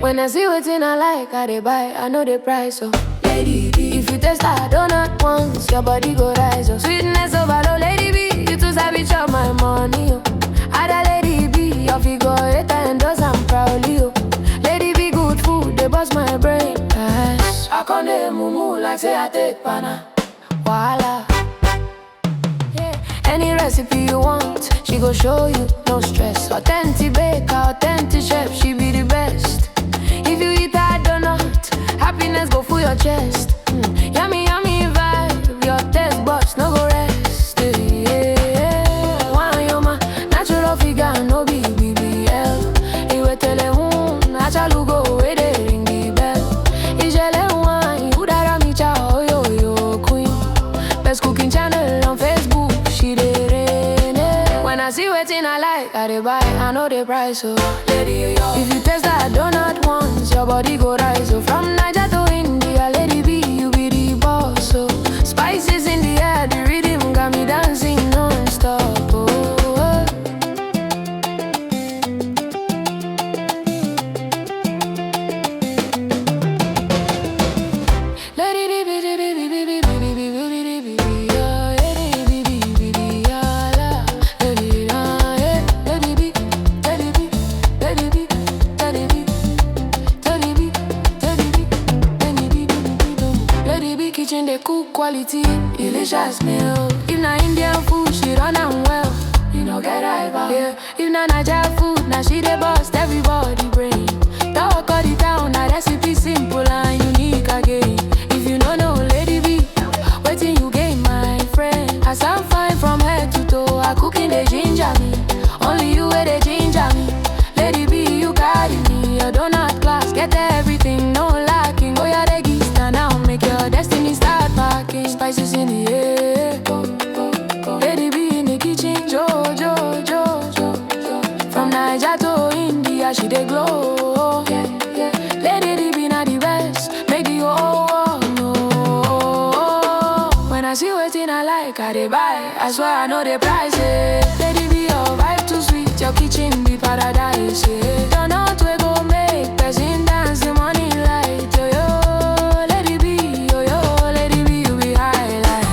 When I see wetin I like, I dey buy, I know the price, so Lady B, if you taste a donut once, your body go rise, oh. Sweetness overload, Lady B, you too sabi chop my money, oh. Ada Lady B, your figure 8 and does I'm proudly, oh. Lady B, good food, they bust my brain, yes. I come dey mumu like say I take pana, voila. Yeah. Any recipe you want, she go show you, no stress. Authentic baker, authentic chef, she be the best. If you eat that donut, happiness go full your chest. Yummy, yummy vibe, your taste buds no go rest. Yeah. One yoma, natural figure, no be BBL. Iwe tele natural go, where they ring the bell. Ijele wine, udara micha, oh yo queen. Best cooking channel on Facebook, she dey rain. When I see wetin I like, I dey buy, I know the price, so Lady yo. If you taste that donut once, your body go rise, so from Niger to India, Lady B, you be the boss, so spices in the air, the rhythm got me dancing non-stop, oh. Kitchen they cook quality, delicious meal. If na Indian food, she run am well. You know get rival. Yeah. If na Niger food, now she dey bust everybody brain. Talk all the town, na recipe simple and unique again. If you no know Lady B, wetin you gain, my friend? As I'm fine from head to toe, I cooking dey ginger me. Only you wey dey ginger me. Lady B, you carry me. Your donut class, get everything, no lacking. Oh yeah, they give stand now, make your destiny start packing. Spices in the air, Lady B in the kitchen, jo. From Niger to India, she dey glow. Lady B na the best, make the whole world know. When I see wetin I like, I dey buy, I swear I know the price, Lady B, your vibe too sweet, your kitchen be paradise, Donut we go make person dance, the money light, yo. Lady B, Lady B, you be highlight.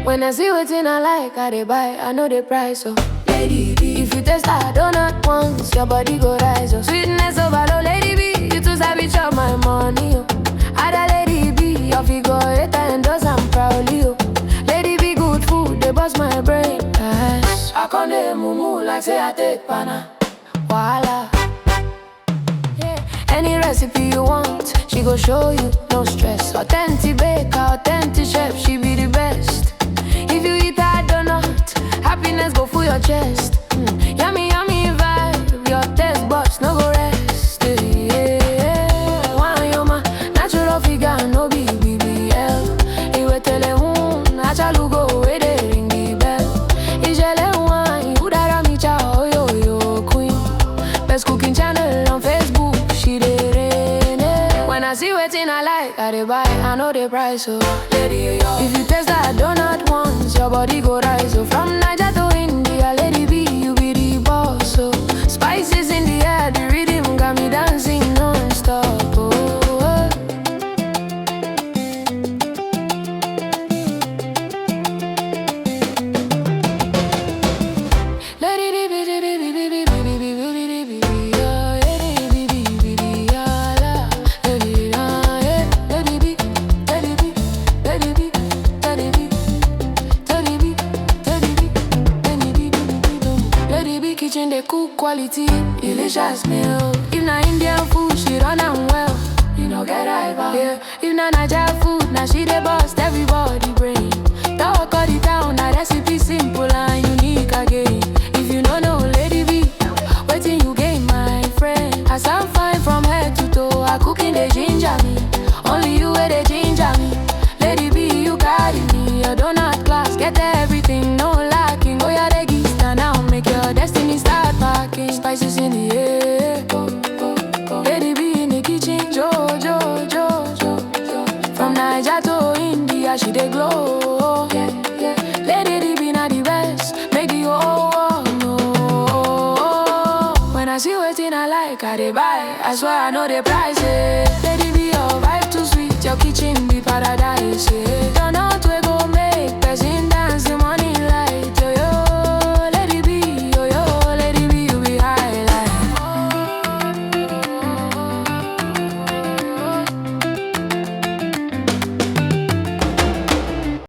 When I see wetin I like, I dey buy, I know the price, so Lady B, if you taste that donut once, your body go rise, oh. Sweetness overload, Lady B, you too sabi chop my money, oh. Ada Lady B, your figure 8 and does I'm proudly, oh. Lady B, good food, they bust my brain, yes. I come dey mumu like say I take pana, voila. Yeah. Any recipe you want, she go show you, no stress. Authentic baker, authentic chef, she be the best. If you eat that donut, happiness go full your chest. Yummy, yummy vibe, your taste buds no go rest. Yeah. One yoma, natural figure, no be BBL. Iwe tele natural go, where they ring the bell. Ijele wine, udara micha, oh yo queen. Best cooking channel on Facebook, she dey rain. When I see wetin I like, I dey buy, I know the price, so Lady yo. If you taste that donut once, your body go rise, so from Niger to India, Lady B, you be the boss, so spices in the air, the rhythm got me dancing non-stop, oh. Kitchen they cook quality, delicious meal. If na Indian food, she run am Original Naija food, now she dey bust everybody brain. Talk all the town, na recipe simple and unique again. If you no know Lady B, wetin you gain, my friend? As I'm fine from head to toe, her cooking dey ginger me. Only you wey dey ginger me. Lady B, you carry me. Your donut class, get everything, no lacking. Go ya the gist now, make your destiny start packing. Spices in the air, Lady B in the kitchen, Jo. From Naija to India, she dey glow. Lady B na the best, make the whole world know. When I see wetin I like, I dey buy. I swear I know the price. Lady B, your vibe too sweet, your kitchen be paradise.